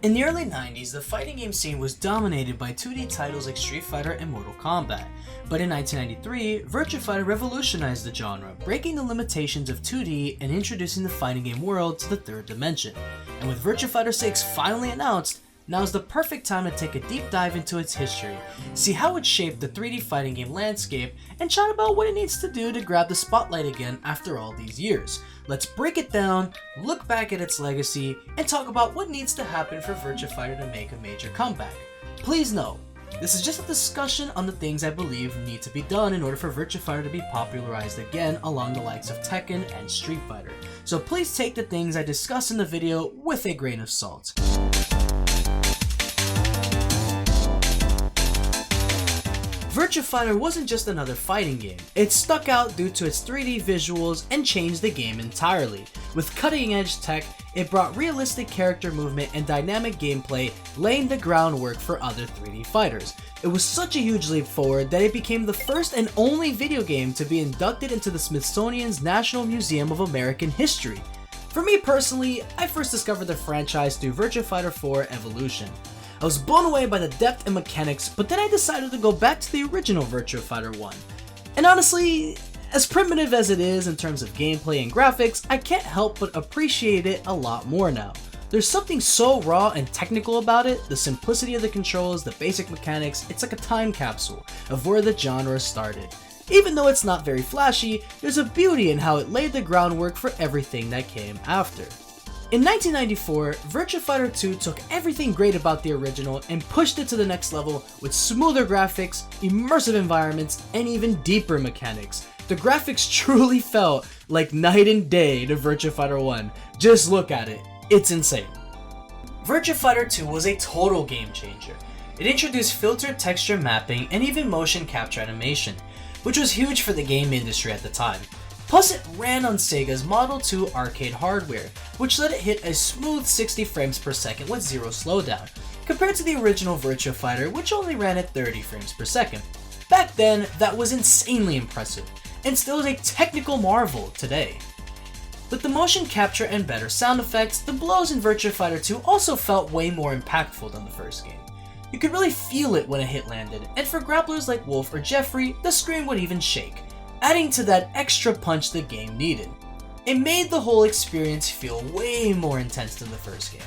In the early 90s, the fighting game scene was dominated by 2D titles like Street Fighter and Mortal Kombat. But in 1993, Virtua Fighter revolutionized the genre, breaking the limitations of 2D and introducing the fighting game world to the third dimension. And with Virtua Fighter 6 finally announced, now is the perfect time to take a deep dive into its history, see how it shaped the 3D fighting game landscape, and chat about what it needs to do to grab the spotlight again after all these years. Let's break it down, look back at its legacy, and talk about what needs to happen for Virtua Fighter to make a major comeback. Please note, this is just a discussion on the things I believe need to be done in order for Virtua Fighter to be popularized again along the likes of Tekken and Street Fighter. So please take the things I discuss in the video with a grain of salt. Virtua Fighter wasn't just another fighting game. It stuck out due to its 3D visuals and changed the game entirely. With cutting-edge tech, it brought realistic character movement and dynamic gameplay, laying the groundwork for other 3D fighters. It was such a huge leap forward that it became the first and only video game to be inducted into the Smithsonian's National Museum of American History. For me personally, I first discovered the franchise through Virtua Fighter 4 Evolution. I was blown away by the depth and mechanics, but then I decided to go back to the original Virtua Fighter 1. And honestly, as primitive as it is in terms of gameplay and graphics, I can't help but appreciate it a lot more now. There's something so raw and technical about it, the simplicity of the controls, the basic mechanics, it's like a time capsule of where the genre started. Even though it's not very flashy, there's a beauty in how it laid the groundwork for everything that came after. In 1994, Virtua Fighter 2 took everything great about the original and pushed it to the next level with smoother graphics, immersive environments, and even deeper mechanics. The graphics truly felt like night and day to Virtua Fighter 1. Just look at it, it's insane. Virtua Fighter 2 was a total game changer. It introduced filtered texture mapping and even motion capture animation, which was huge for the game industry at the time. Plus, it ran on Sega's Model 2 arcade hardware, which let it hit a smooth 60 frames per second with zero slowdown, compared to the original Virtua Fighter, which only ran at 30 frames per second. Back then, that was insanely impressive, and still is a technical marvel today. With the motion capture and better sound effects, the blows in Virtua Fighter 2 also felt way more impactful than the first game. You could really feel it when a hit landed, and for grapplers like Wolf or Jeffrey, the screen would even shake, adding to that extra punch the game needed. It made the whole experience feel way more intense than the first game.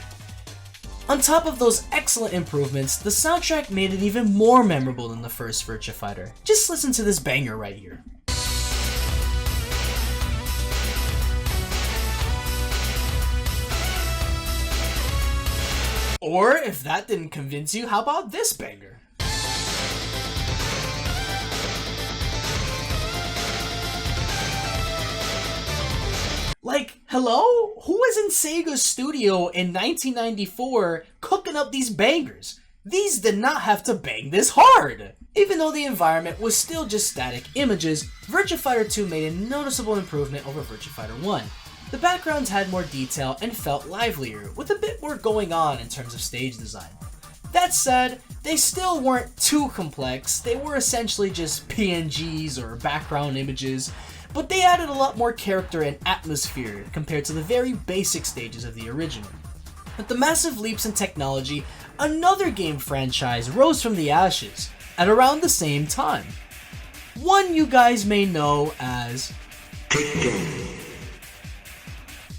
On top of those excellent improvements, the soundtrack made it even more memorable than the first Virtua Fighter. Just listen to this banger right here. Or if that didn't convince you, how about this banger? Like, hello? Who was in Sega's studio in 1994 cooking up these bangers? These did not have to bang this hard! Even though the environment was still just static images, Virtua Fighter 2 made a noticeable improvement over Virtua Fighter 1. The backgrounds had more detail and felt livelier, with a bit more going on in terms of stage design. That said, they still weren't too complex, they were essentially just PNGs or background images, but they added a lot more character and atmosphere compared to the very basic stages of the original. With the massive leaps in technology, another game franchise rose from the ashes at around the same time. One you guys may know as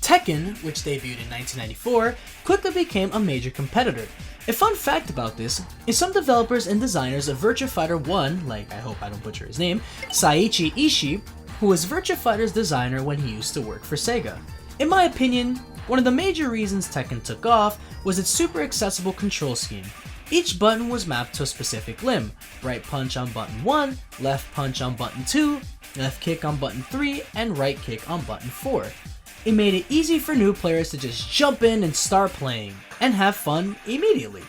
Tekken, which debuted in 1994, quickly became a major competitor. A fun fact about this is some developers and designers of Virtua Fighter 1, like I hope I don't butcher his name, Saiichi Ishii, who was Virtua Fighter's designer when he used to work for Sega. In my opinion, one of the major reasons Tekken took off was its super accessible control scheme. Each button was mapped to a specific limb: right punch on button 1, left punch on button 2, left kick on button 3, and right kick on button 4. It made it easy for new players to just jump in and start playing, and have fun immediately.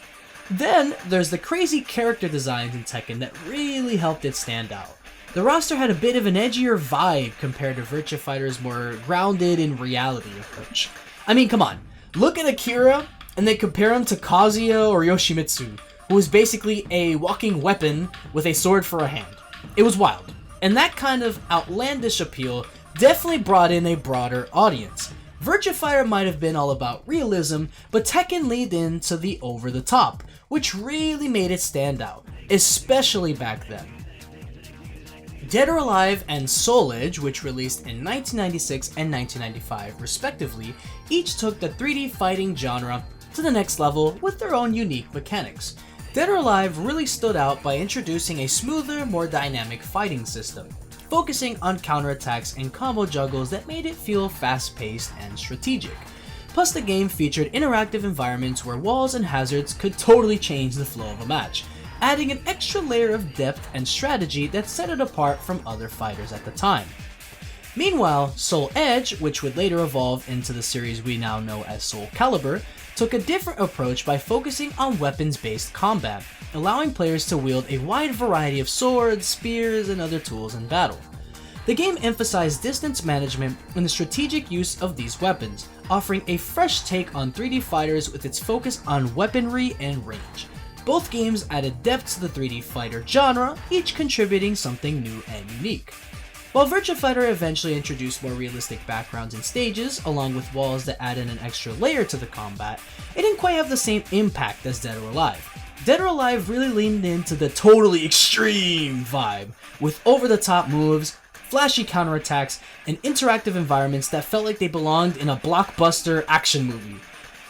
Then there's the crazy character designs in Tekken that really helped it stand out. The roster had a bit of an edgier vibe compared to Virtua Fighter's more grounded in reality approach. I mean, come on, look at Akira and then compare him to Kazuya or Yoshimitsu, who was basically a walking weapon with a sword for a hand. It was wild, and that kind of outlandish appeal definitely brought in a broader audience. Virtua Fighter might have been all about realism, but Tekken leaned into the over-the-top, which really made it stand out, especially back then. Dead or Alive and Soul Edge, which released in 1996 and 1995 respectively, each took the 3D fighting genre to the next level with their own unique mechanics. Dead or Alive really stood out by introducing a smoother, more dynamic fighting system, focusing on counterattacks and combo juggles that made it feel fast-paced and strategic. Plus, the game featured interactive environments where walls and hazards could totally change the flow of a match, adding an extra layer of depth and strategy that set it apart from other fighters at the time. Meanwhile, Soul Edge, which would later evolve into the series we now know as Soul Calibur, took a different approach by focusing on weapons-based combat, allowing players to wield a wide variety of swords, spears, and other tools in battle. The game emphasized distance management and the strategic use of these weapons, offering a fresh take on 3D fighters with its focus on weaponry and range. Both games added depth to the 3D fighter genre, each contributing something new and unique. While Virtua Fighter eventually introduced more realistic backgrounds and stages, along with walls that added an extra layer to the combat, it didn't quite have the same impact as Dead or Alive. Dead or Alive really leaned into the totally extreme vibe, with over-the-top moves, flashy counterattacks, and interactive environments that felt like they belonged in a blockbuster action movie.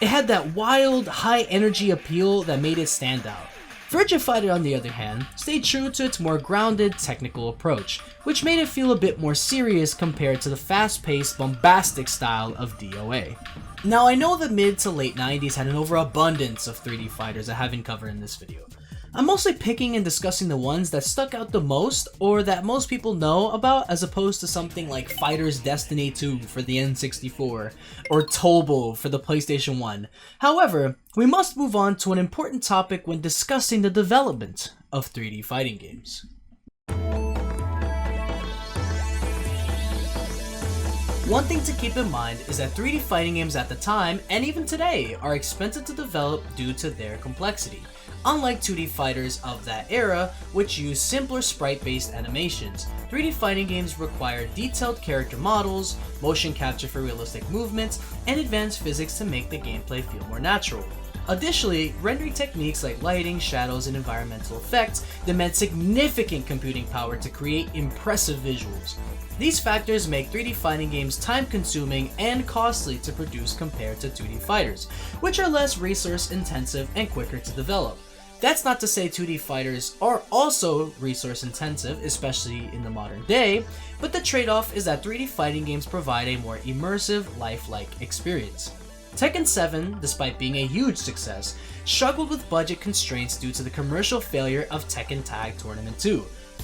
It had that wild, high-energy appeal that made it stand out. Virtua Fighter, on the other hand, stayed true to its more grounded, technical approach, which made it feel a bit more serious compared to the fast-paced, bombastic style of DOA. Now, I know the mid to late 90s had an overabundance of 3D fighters I haven't covered in this video. I'm mostly picking and discussing the ones that stuck out the most or that most people know about, as opposed to something like Fighter's Destiny 2 for the N64 or Tobo for the PlayStation 1. However, we must move on to an important topic when discussing the development of 3D fighting games. One thing to keep in mind is that 3D fighting games at the time, and even today, are expensive to develop due to their complexity. Unlike 2D fighters of that era, which used simpler sprite-based animations, 3D fighting games require detailed character models, motion capture for realistic movements, and advanced physics to make the gameplay feel more natural. Additionally, rendering techniques like lighting, shadows, and environmental effects demand significant computing power to create impressive visuals. These factors make 3D fighting games time-consuming and costly to produce compared to 2D fighters, which are less resource-intensive and quicker to develop. That's not to say 2D fighters are also resource-intensive, especially in the modern day, but the trade-off is that 3D fighting games provide a more immersive, lifelike experience. Tekken 7, despite being a huge success, struggled with budget constraints due to the commercial failure of Tekken Tag Tournament 2.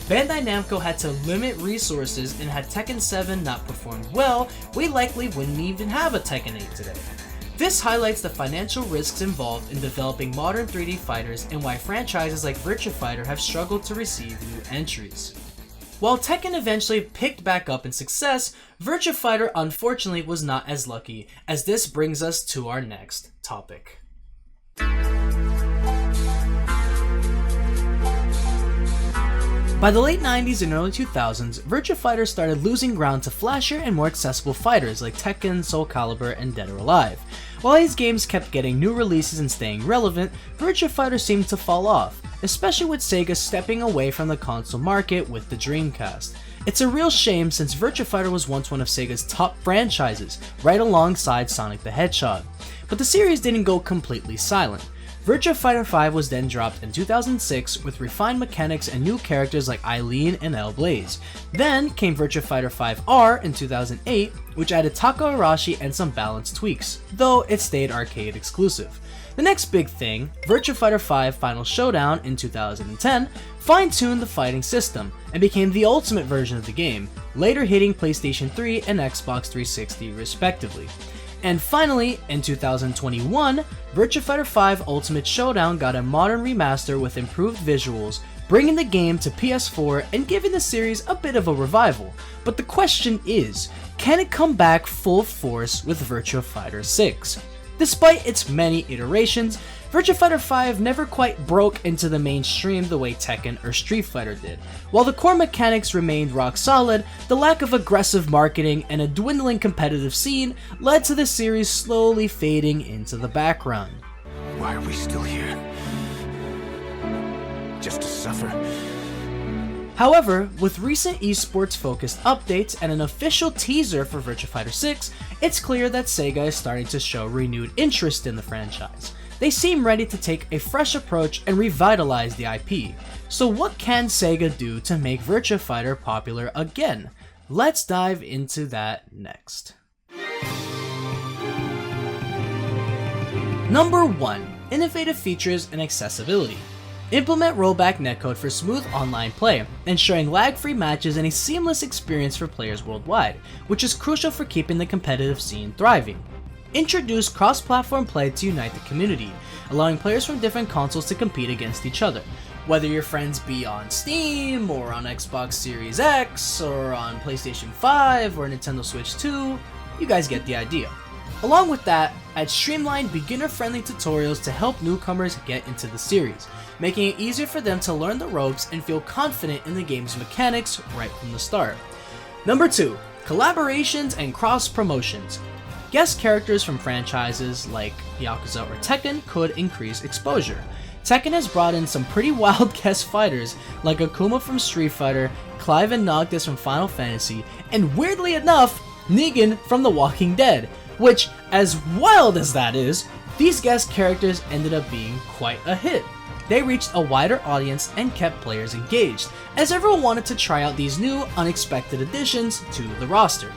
Bandai Namco had to limit resources, and had Tekken 7 not performed well, we likely wouldn't even have a Tekken 8 today. This highlights the financial risks involved in developing modern 3D fighters and why franchises like Virtua Fighter have struggled to receive new entries. While Tekken eventually picked back up in success, Virtua Fighter unfortunately was not as lucky, as this brings us to our next topic. By the late 90s and early 2000s, Virtua Fighter started losing ground to flashier and more accessible fighters like Tekken, Soul Calibur, and Dead or Alive. While these games kept getting new releases and staying relevant, Virtua Fighter seemed to fall off, especially with Sega stepping away from the console market with the Dreamcast. It's a real shame since Virtua Fighter was once one of Sega's top franchises, right alongside Sonic the Hedgehog. But the series didn't go completely silent. Virtua Fighter 5 was then dropped in 2006 with refined mechanics and new characters like Eileen and El Blaze. Then came Virtua Fighter 5R in 2008, which added Taka Arashi and some balance tweaks, though it stayed arcade exclusive. The next big thing, Virtua Fighter 5 Final Showdown in 2010, fine-tuned the fighting system and became the ultimate version of the game, later hitting PlayStation 3 and Xbox 360 respectively. And finally, in 2021, Virtua Fighter 5 Ultimate Showdown got a modern remaster with improved visuals, bringing the game to PS4 and giving the series a bit of a revival. But the question is, can it come back full force with Virtua Fighter 6? Despite its many iterations, Virtua Fighter 5 never quite broke into the mainstream the way Tekken or Street Fighter did. While the core mechanics remained rock solid, the lack of aggressive marketing and a dwindling competitive scene led to the series slowly fading into the background. Why are we still here? Just to suffer? However, with recent esports focused updates and an official teaser for Virtua Fighter 6, it's clear that Sega is starting to show renewed interest in the franchise. They seem ready to take a fresh approach and revitalize the IP. So what can Sega do to make Virtua Fighter popular again? Let's dive into that next. Number 1. Innovative features and accessibility. Implement rollback netcode for smooth online play, ensuring lag-free matches and a seamless experience for players worldwide, which is crucial for keeping the competitive scene thriving. Introduce cross-platform play to unite the community, allowing players from different consoles to compete against each other. Whether your friends be on Steam, or on Xbox Series X, or on PlayStation 5, or Nintendo Switch 2, you guys get the idea. Along with that, add streamlined, beginner-friendly tutorials to help newcomers get into the series, making it easier for them to learn the ropes and feel confident in the game's mechanics right from the start. Number 2. Collaborations and cross-promotions. Guest characters from franchises like Yakuza or Tekken could increase exposure. Tekken has brought in some pretty wild guest fighters like Akuma from Street Fighter, Clive and Noctis from Final Fantasy, and weirdly enough, Negan from The Walking Dead, which, as wild as that is, these guest characters ended up being quite a hit. They reached a wider audience and kept players engaged, as everyone wanted to try out these new, unexpected additions to the roster.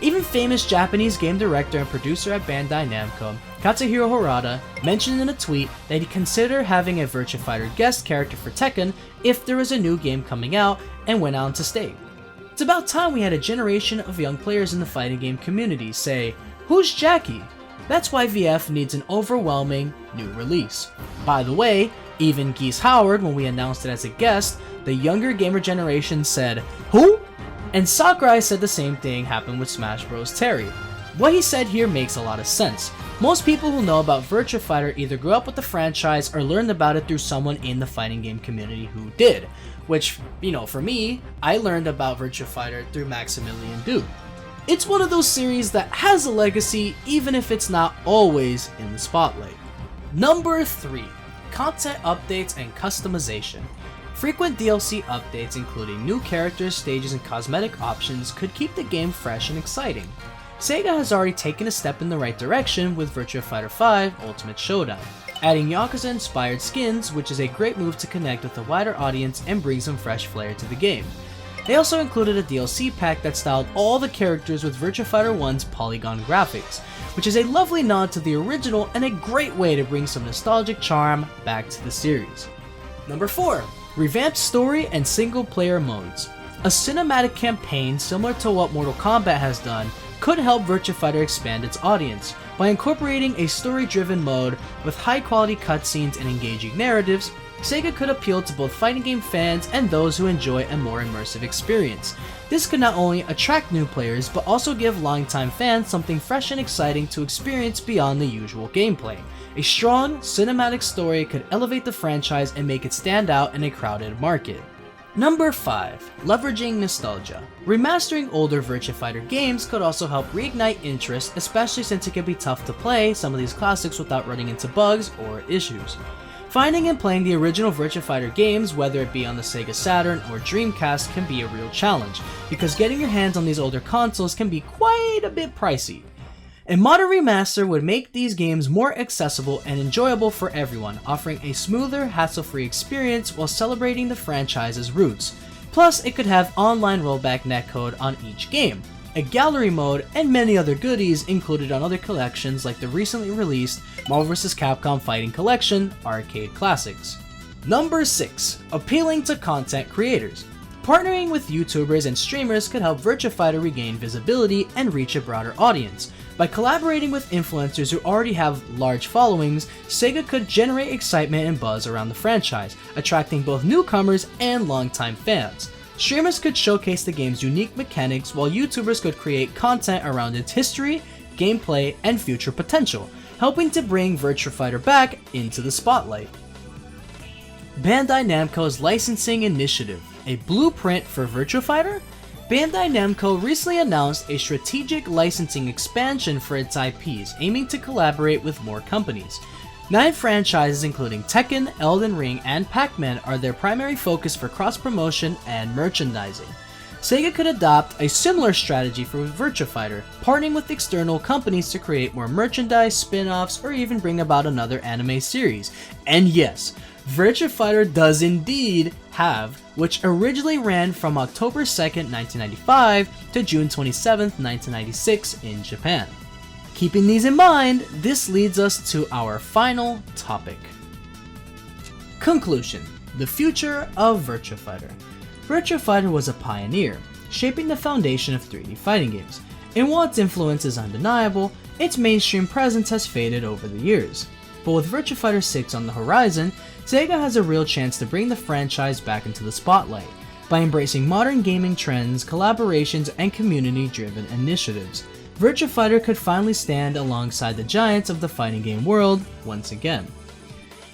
Even famous Japanese game director and producer at Bandai Namco, Katsuhiro Harada, mentioned in a tweet that he'd consider having a Virtua Fighter guest character for Tekken if there was a new game coming out, and went on to state, "It's about time we had a generation of young players in the fighting game community say, 'Who's Jackie?' That's why VF needs an overwhelming new release." By the way, even Geese Howard, when we announced it as a guest, the younger gamer generation said, "Who?" And Sakurai said the same thing happened with Smash Bros. Terry. What he said here makes a lot of sense. Most people who know about Virtua Fighter either grew up with the franchise or learned about it through someone in the fighting game community who did. Which, for me, I learned about Virtua Fighter through Maximilian Dood. It's one of those series that has a legacy even if it's not always in the spotlight. Number 3. Content updates and customization. Frequent DLC updates including new characters, stages, and cosmetic options could keep the game fresh and exciting. Sega has already taken a step in the right direction with Virtua Fighter 5 Ultimate Showdown, adding Yakuza-inspired skins, which is a great move to connect with a wider audience and bring some fresh flair to the game. They also included a DLC pack that styled all the characters with Virtua Fighter 1's polygon graphics, which is a lovely nod to the original and a great way to bring some nostalgic charm back to the series. Number 4. Revamped story and single-player modes. A cinematic campaign similar to what Mortal Kombat has done could help Virtua Fighter expand its audience. By incorporating a story-driven mode with high-quality cutscenes and engaging narratives, Sega could appeal to both fighting game fans and those who enjoy a more immersive experience. This could not only attract new players, but also give longtime fans something fresh and exciting to experience beyond the usual gameplay. A strong, cinematic story could elevate the franchise and make it stand out in a crowded market. Number 5. Leveraging nostalgia. Remastering older Virtua Fighter games could also help reignite interest, especially since it can be tough to play some of these classics without running into bugs or issues. Finding and playing the original Virtua Fighter games, whether it be on the Sega Saturn or Dreamcast, can be a real challenge, because getting your hands on these older consoles can be quite a bit pricey. A modern remaster would make these games more accessible and enjoyable for everyone, offering a smoother, hassle-free experience while celebrating the franchise's roots. Plus, it could have online rollback netcode on each game, a gallery mode, and many other goodies included on other collections like the recently released Marvel vs. Capcom Fighting Collection Arcade Classics. Number 6. Appealing to content creators. Partnering with YouTubers and streamers could help Virtua Fighter regain visibility and reach a broader audience. By collaborating with influencers who already have large followings, Sega could generate excitement and buzz around the franchise, attracting both newcomers and longtime fans. Streamers could showcase the game's unique mechanics, while YouTubers could create content around its history, gameplay, and future potential. helping to bring Virtua Fighter back into the spotlight. Bandai Namco's licensing initiative, a blueprint for Virtua Fighter? Bandai Namco recently announced a strategic licensing expansion for its IPs, aiming to collaborate with more companies. 9 franchises including Tekken, Elden Ring, and Pac-Man are their primary focus for cross-promotion and merchandising. Sega could adopt a similar strategy for Virtua Fighter, partnering with external companies to create more merchandise, spin-offs, or even bring about another anime series. And yes, Virtua Fighter does indeed have, which originally ran from October 2nd, 1995 to June 27th, 1996 in Japan. Keeping these in mind, this leads us to our final topic. Conclusion: the future of Virtua Fighter. Virtua Fighter was a pioneer, shaping the foundation of 3D fighting games, and while its influence is undeniable, its mainstream presence has faded over the years. But with Virtua Fighter 6 on the horizon, Sega has a real chance to bring the franchise back into the spotlight by embracing modern gaming trends, collaborations, and community-driven initiatives. Virtua Fighter could finally stand alongside the giants of the fighting game world once again.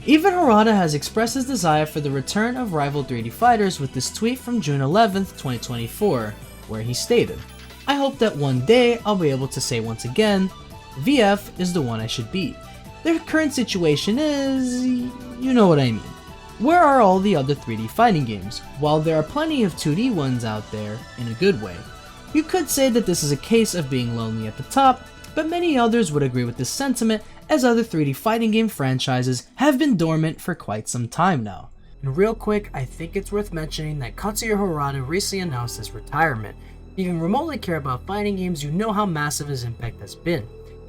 Even Harada has expressed his desire for the return of rival 3D fighters with this tweet from June 11th, 2024, where he stated, "I hope that one day I'll be able to say once again, VF is the one I should beat. Their current situation is, you know what I mean. Where are all the other 3D fighting games? While there are plenty of 2D ones out there, in a good way. You could say that this is a case of being lonely at the top, but many others would agree with this sentiment, as other 3D fighting game franchises have been dormant for quite some time now." And real quick, I think it's worth mentioning that Katsuya Harada recently announced his retirement. If you even remotely care about fighting games, you know how massive his impact has been.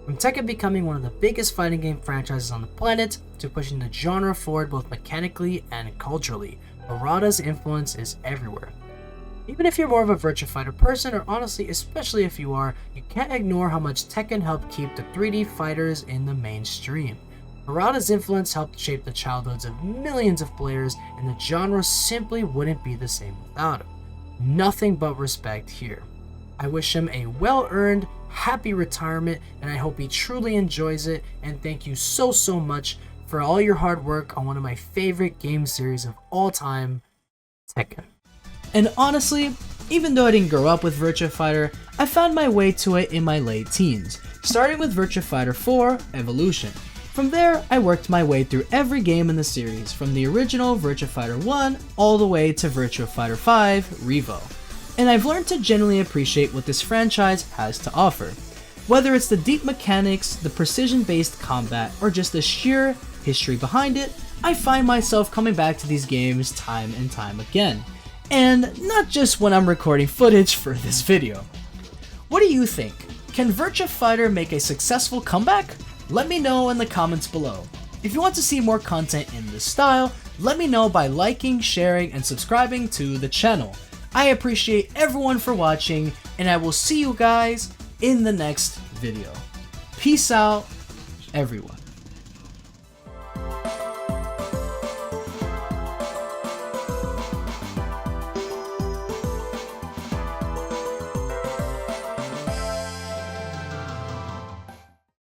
From Tekken becoming one of the biggest fighting game franchises on the planet, to pushing the genre forward both mechanically and culturally, Harada's influence is everywhere. Even if you're more of a Virtua Fighter person, or honestly, especially if you are, you can't ignore how much Tekken helped keep the 3D fighters in the mainstream. Harada's influence helped shape the childhoods of millions of players, and the genre simply wouldn't be the same without him. Nothing but respect here. I wish him a well-earned, happy retirement, and I hope he truly enjoys it, and thank you so much for all your hard work on one of my favorite game series of all time, Tekken. And honestly, even though I didn't grow up with Virtua Fighter, I found my way to it in my late teens, starting with Virtua Fighter 4 Evolution. From there, I worked my way through every game in the series, from the original Virtua Fighter 1 all the way to Virtua Fighter 5 R.E.V.O. And I've learned to genuinely appreciate what this franchise has to offer. Whether it's the deep mechanics, the precision-based combat, or just the sheer history behind it, I find myself coming back to these games time and time again. And not just when I'm recording footage for this video. What do you think? Can Virtua Fighter make a successful comeback? Let me know in the comments below. If you want to see more content in this style, let me know by liking, sharing, and subscribing to the channel. I appreciate everyone for watching, and I will see you guys in the next video. Peace out, everyone.